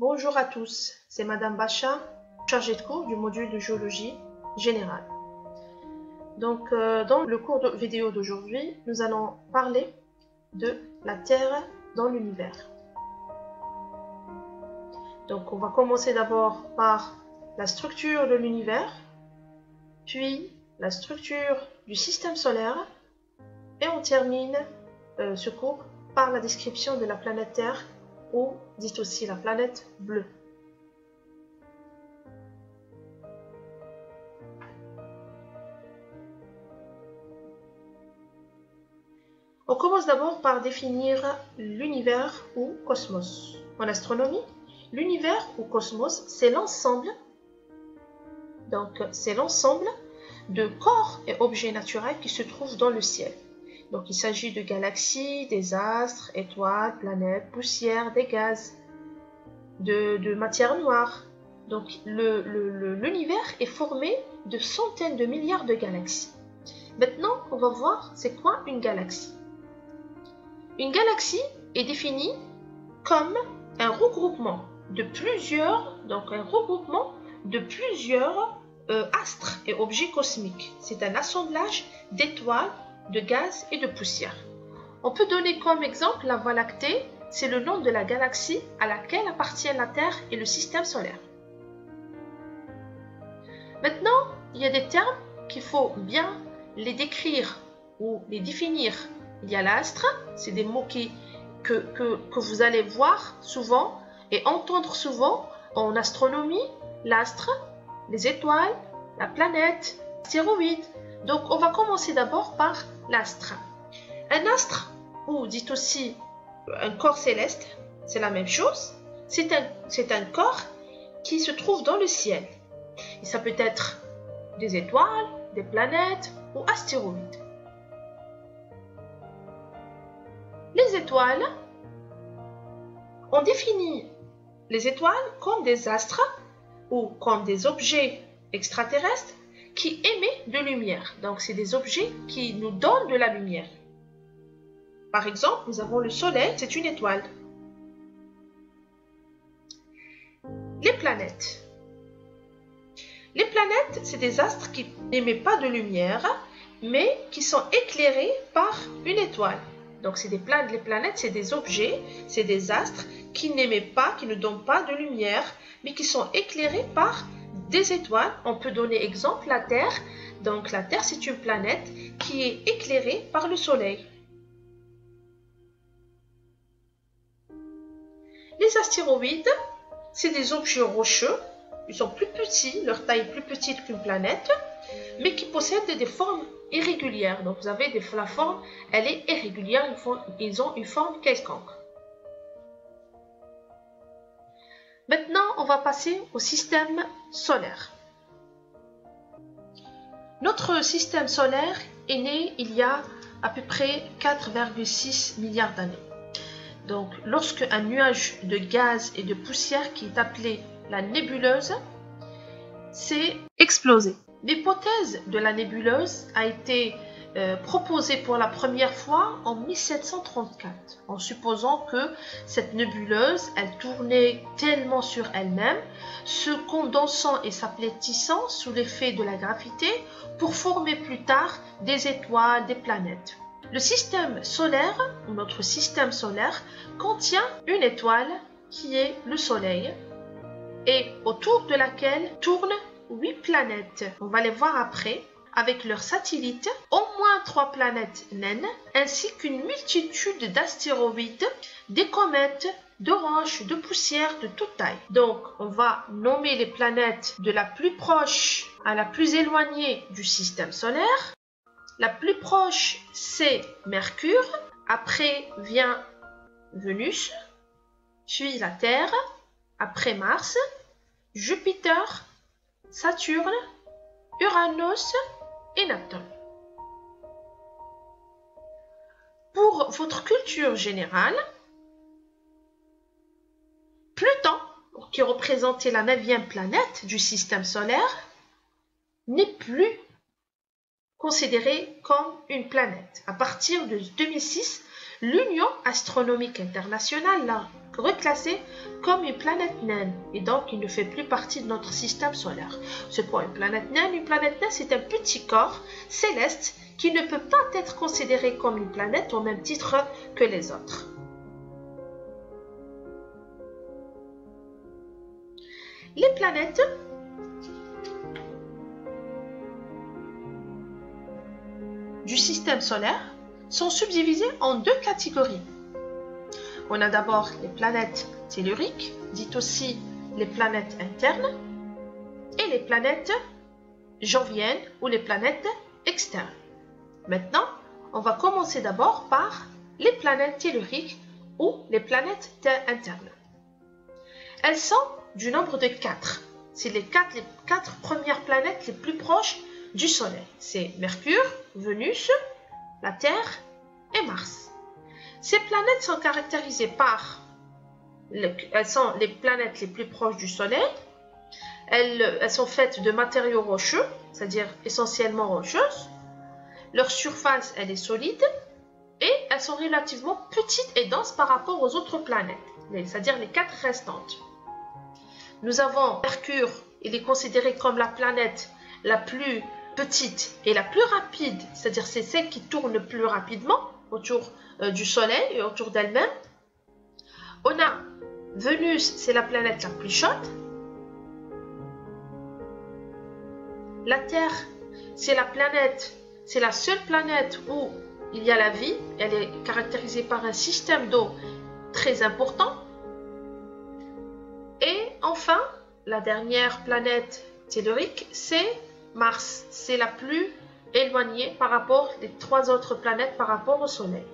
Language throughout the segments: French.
Bonjour à tous, c'est Madame Bacha, chargée de cours du module de géologie générale. Donc, dans le cours vidéo d'aujourd'hui, nous allons parler de la Terre dans l'univers. Donc, on va commencer d'abord par la structure de l'univers, puis la structure du système solaire, et on termine ce cours par la description de la planète Terre, ou dit aussi la planète bleue. On commence d'abord par définir l'univers ou cosmos. En astronomie, l'univers ou cosmos, c'est l'ensemble de corps et objets naturels qui se trouvent dans le ciel. Donc il s'agit de galaxies, des astres, étoiles, planètes, poussières, des gaz, de matière noire. Donc l'univers est formé de centaines de milliards de galaxies. Maintenant, on va voir c'est quoi une galaxie. Une galaxie est définie comme un regroupement de plusieurs astres et objets cosmiques. C'est un assemblage d'étoiles, de gaz et de poussière. On peut donner comme exemple la Voie lactée, c'est le nom de la galaxie à laquelle appartient la Terre et le système solaire. Maintenant, il y a des termes qu'il faut bien les décrire ou les définir. Il y a l'astre, c'est des mots que vous allez voir souvent et entendre souvent en astronomie, l'astre, les étoiles, la planète, l'astéroïde. Donc, on va commencer d'abord par l'astre. Un astre, ou dit aussi un corps céleste, c'est la même chose. C'est un corps qui se trouve dans le ciel. Et ça peut être des étoiles, des planètes ou astéroïdes. Les étoiles, on définit les étoiles comme des astres ou comme des objets extraterrestres qui émettent de lumière. Donc, c'est des objets qui nous donnent de la lumière. Par exemple, nous avons le Soleil, c'est une étoile. Les planètes. Les planètes, c'est des astres qui n'émettent pas de lumière, mais qui sont éclairés par une étoile. Donc, les planètes, c'est des objets, c'est des astres qui n'émettent pas, qui ne donnent pas de lumière, mais qui sont éclairés par des étoiles. On peut donner exemple la Terre. Donc, la Terre, c'est une planète qui est éclairée par le Soleil. Les astéroïdes, c'est des objets rocheux. Ils sont plus petits, leur taille est plus petite qu'une planète, mais qui possèdent des formes irrégulières. Donc, vous avez la forme, elle est irrégulière, ils ont une forme quelconque. Maintenant, on va passer au système solaire. Notre système solaire est né il y a à peu près 4,6 milliards d'années. Donc, lorsque un nuage de gaz et de poussière qui est appelé la nébuleuse s'est explosé. L'hypothèse de la nébuleuse a été proposée pour la première fois en 1734, en supposant que cette nébuleuse, elle tournait tellement sur elle-même, se condensant et s'aplatissant sous l'effet de la gravité pour former plus tard des étoiles, des planètes. Le système solaire, ou notre système solaire, contient une étoile qui est le Soleil et autour de laquelle tournent 8 planètes. On va les voir après avec leurs satellites, au moins 3 planètes naines, ainsi qu'une multitude d'astéroïdes, des comètes, de roches, de poussières de toute taille. Donc, on va nommer les planètes de la plus proche à la plus éloignée du système solaire. La plus proche, c'est Mercure. Après vient Vénus, puis la Terre, après Mars, Jupiter, Saturne, Uranus et Neptune. Pour votre culture générale, Pluton, qui représentait la 9e planète du système solaire, n'est plus considéré comme une planète. À partir de 2006, L'Union astronomique internationale l'a reclassé comme une planète naine et donc il ne fait plus partie de notre système solaire. C'est quoi une planète naine? Une planète naine, c'est un petit corps céleste qui ne peut pas être considéré comme une planète au même titre que les autres. Les planètes du système solaire sont subdivisées en deux catégories. On a d'abord les planètes telluriques, dites aussi les planètes internes, et les planètes joviennes ou les planètes externes. Maintenant, on va commencer d'abord par les planètes telluriques ou les planètes internes. Elles sont du nombre de 4. C'est les quatre premières planètes les plus proches du Soleil. C'est Mercure, Vénus, la Terre et Mars. Ces planètes sont caractérisées par, elles sont les planètes les plus proches du Soleil. Elles sont faites de matériaux rocheux, c'est-à-dire essentiellement rocheuses. Leur surface, elle est solide et elles sont relativement petites et denses par rapport aux autres planètes, c'est-à-dire les 4 restantes. Nous avons Mercure, il est considéré comme la planète la plus petite et la plus rapide, c'est-à-dire c'est celle qui tourne le plus rapidement autour du Soleil et autour d'elle-même. On a Vénus, c'est la planète la plus chaude. La Terre, c'est la seule planète où il y a la vie. Elle est caractérisée par un système d'eau très important. Et enfin, la dernière planète tellurique, c'est Mars. C'est la plus éloignée par rapport aux 3 autres planètes par rapport au Soleil.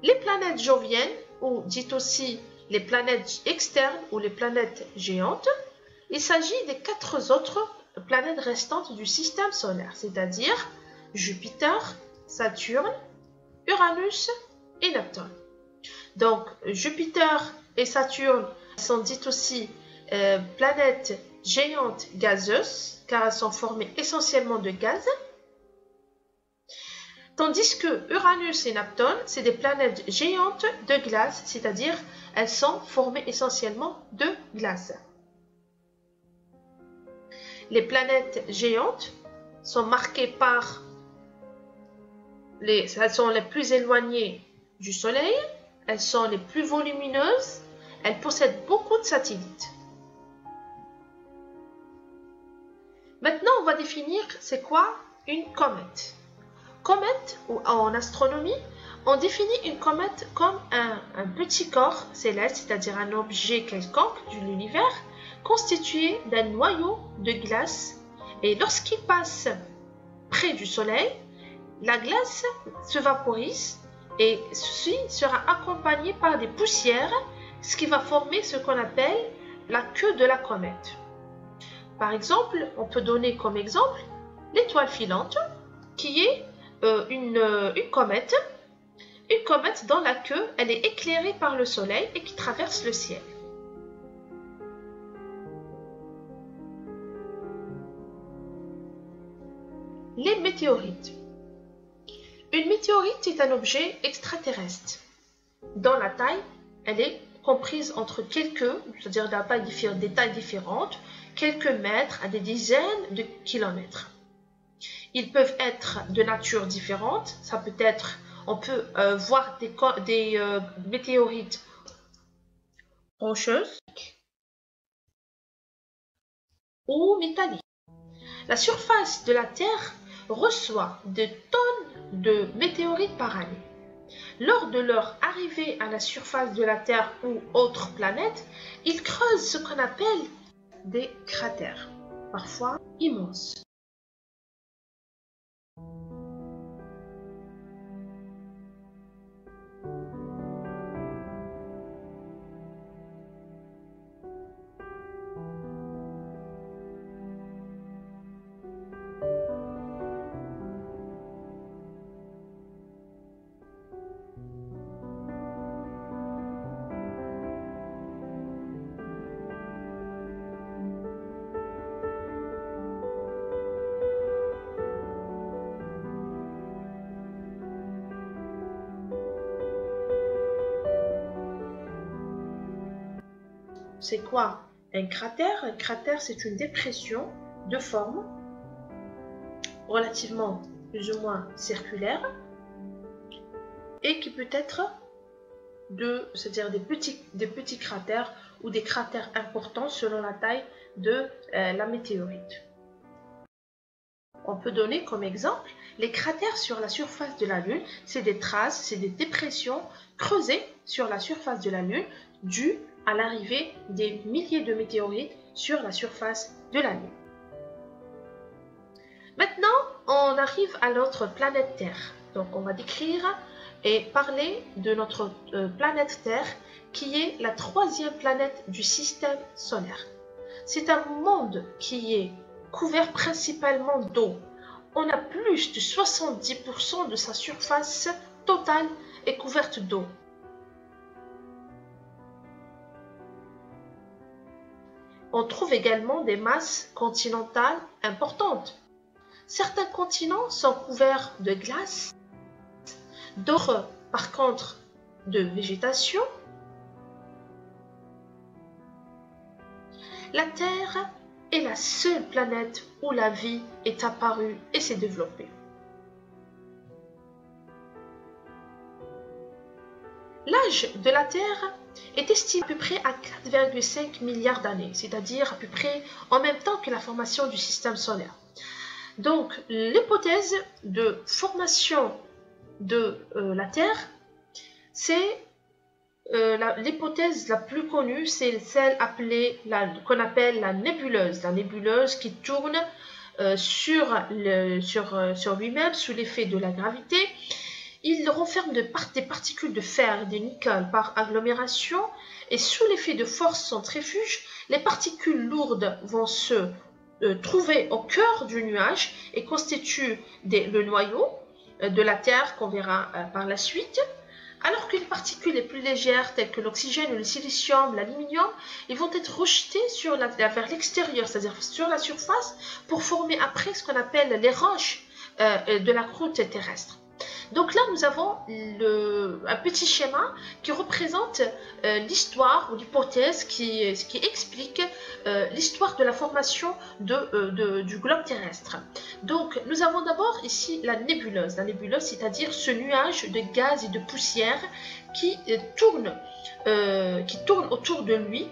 Les planètes joviennes, ou dites aussi les planètes externes ou les planètes géantes, il s'agit des 4 autres planètes restantes du système solaire, c'est-à-dire Jupiter, Saturne, Uranus et Neptune. Donc, Jupiter et Saturne sont dites aussi planètes géantes gazeuses, car elles sont formées essentiellement de gaz. Tandis que Uranus et Neptune, c'est des planètes géantes de glace, c'est-à-dire elles sont formées essentiellement de glace. Les planètes géantes sont marquées par elles sont les plus éloignées du Soleil, elles sont les plus volumineuses, elles possèdent beaucoup de satellites. Maintenant, on va définir c'est quoi une comète. Comète, ou en astronomie, on définit une comète comme un petit corps céleste, c'est-à-dire un objet quelconque de l'univers, constitué d'un noyau de glace. Et lorsqu'il passe près du Soleil, la glace se vaporise et ceci sera accompagné par des poussières, ce qui va former ce qu'on appelle la queue de la comète. Par exemple, on peut donner comme exemple l'étoile filante, qui est une comète dont la queue elle est éclairée par le soleil et qui traverse le ciel. Les météorites. Une météorite est un objet extraterrestre. Dans la taille, elle est comprise entre c'est-à-dire des tailles différentes, quelques mètres à des dizaines de kilomètres. Ils peuvent être de nature différente. Ça peut être, on peut voir des météorites rocheuses ou métalliques. La surface de la Terre reçoit des tonnes de météorites par année. Lors de leur arrivée à la surface de la Terre ou autre planète, ils creusent ce qu'on appelle des cratères, parfois immenses. c'est quoi un cratère? Un cratère, c'est une dépression de forme relativement plus ou moins circulaire et qui peut être c'est-à-dire des petits cratères ou des cratères importants selon la taille de la météorite. On peut donner comme exemple les cratères sur la surface de la Lune. C'est des traces, c'est des dépressions creusées sur la surface de la Lune dues à l'arrivée des milliers de météorites sur la surface de la Lune. Maintenant, on arrive à notre planète Terre. Donc, on va décrire et parler de notre planète Terre, qui est la 3e planète du système solaire. C'est un monde qui est couvert principalement d'eau. On a plus de 70% de sa surface totale est couverte d'eau. On trouve également des masses continentales importantes. Certains continents sont couverts de glace, d'autres par contre de végétation. La Terre est la seule planète où la vie est apparue et s'est développée. L'âge de la Terre est estimé à peu près à 4,5 milliards d'années, c'est-à-dire à peu près en même temps que la formation du système solaire. Donc, l'hypothèse de formation de la Terre, c'est l'hypothèse la plus connue, c'est celle qu'on appelle la nébuleuse qui tourne sur lui-même sous l'effet de la gravité. Il renferme des particules de fer et de nickel par agglomération, et sous l'effet de force centrifuge, les particules lourdes vont se trouver au cœur du nuage et constituent le noyau de la Terre qu'on verra par la suite. Alors que les particules les plus légères, telles que l'oxygène, le silicium, l'aluminium, ils vont être rejetés vers l'extérieur, c'est-à-dire sur la surface, pour former après ce qu'on appelle les roches de la croûte terrestre. Donc là, nous avons un petit schéma qui représente l'histoire ou l'hypothèse qui explique l'histoire de la formation du globe terrestre. Donc, nous avons d'abord ici la nébuleuse. La nébuleuse, c'est-à-dire ce nuage de gaz et de poussière qui tourne autour de lui.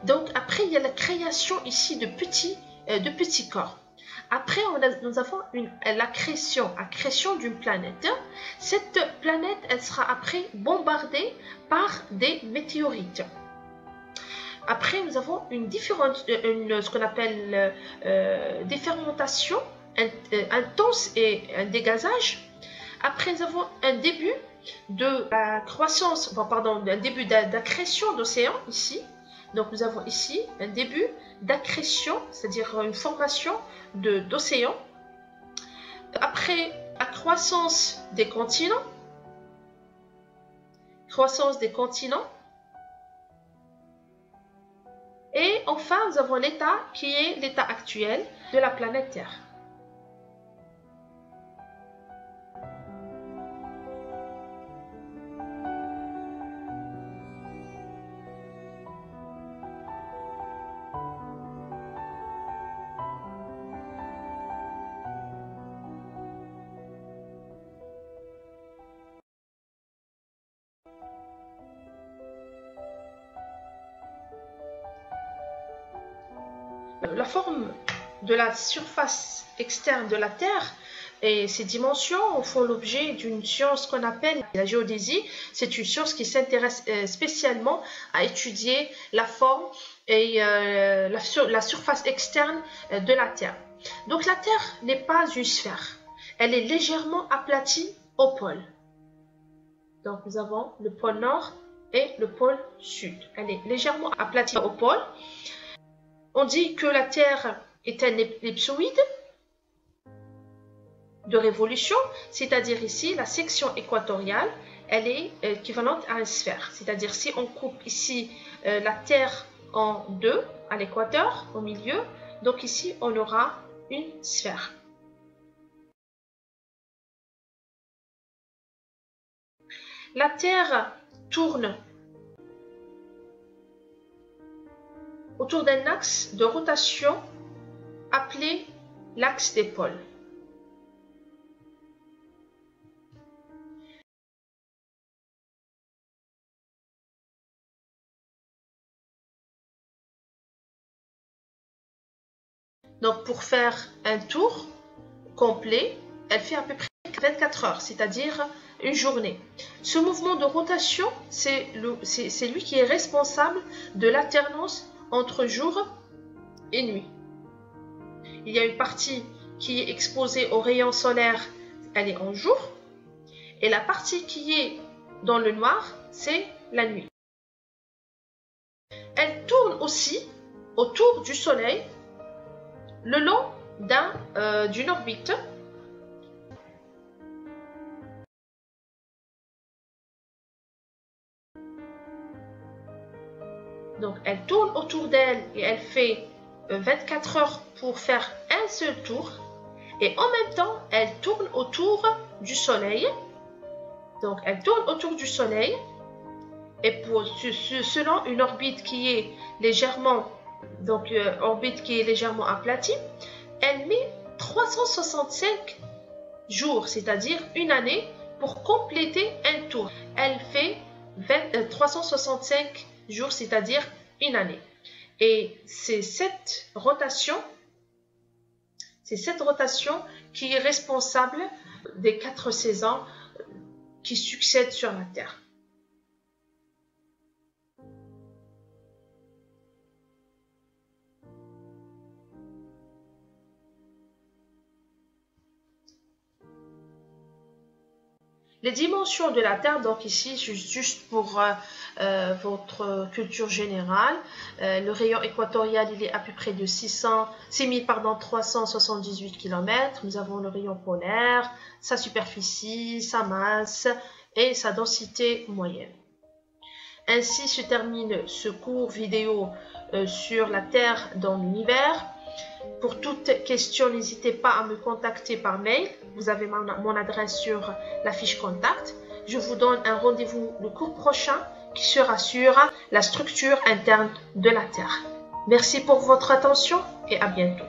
Donc, après, il y a la création ici de petits corps. Après, nous avons la création d'une planète. Cette planète, elle sera après bombardée par des météorites. Après, nous avons ce qu'on appelle des fermentations intenses et un dégazage. Après, nous avons un début de la croissance, un début d'accrétion d'océans ici. Donc, nous avons ici un début d'accrétion, c'est-à-dire une formation d'océans. Après, la croissance des continents. Et enfin, nous avons l'état qui est l'état actuel de la planète Terre. La forme de la surface externe de la Terre et ses dimensions font l'objet d'une science qu'on appelle la géodésie. C'est une science qui s'intéresse spécialement à étudier la forme et la surface externe de la Terre. Donc la Terre n'est pas une sphère, elle est légèrement aplatie au pôle. Donc nous avons le pôle nord et le pôle sud. Elle est légèrement aplatie au pôle. On dit que la Terre est un ellipsoïde de révolution, c'est-à-dire ici, la section équatoriale, elle est équivalente à une sphère. C'est-à-dire si on coupe ici la Terre en deux, à l'équateur, au milieu, donc ici, on aura une sphère. La Terre tourne autour d'un axe de rotation appelé l'axe des pôles. Donc pour faire un tour complet, elle fait à peu près 24 heures, c'est-à-dire une journée. Ce mouvement de rotation, c'est lui qui est responsable de l'alternance entre jour et nuit. Il y a une partie qui est exposée aux rayons solaires, elle est en jour, et la partie qui est dans le noir, c'est la nuit. Elle tourne aussi autour du Soleil le long d'une orbite. Donc elle tourne autour d'elle et elle fait 24 heures pour faire un seul tour. Et en même temps, elle tourne autour du Soleil. Donc elle tourne autour du Soleil. Et selon une orbite qui est légèrement, aplatie, elle met 365 jours, c'est-à-dire une année, pour compléter un tour. Elle fait 365 jours, c'est-à-dire une année. Et c'est cette rotation qui est responsable des 4 saisons qui succèdent sur la Terre. Les dimensions de la Terre, donc ici, juste pour votre culture générale, le rayon équatorial, il est à peu près de 6378 km. Nous avons le rayon polaire, sa superficie, sa masse et sa densité moyenne. Ainsi se termine ce cours vidéo sur la Terre dans l'univers. Pour toute question, n'hésitez pas à me contacter par mail. Vous avez mon adresse sur la fiche contact. Je vous donne un rendez-vous le cours prochain qui sera sur la structure interne de la Terre. Merci pour votre attention et à bientôt.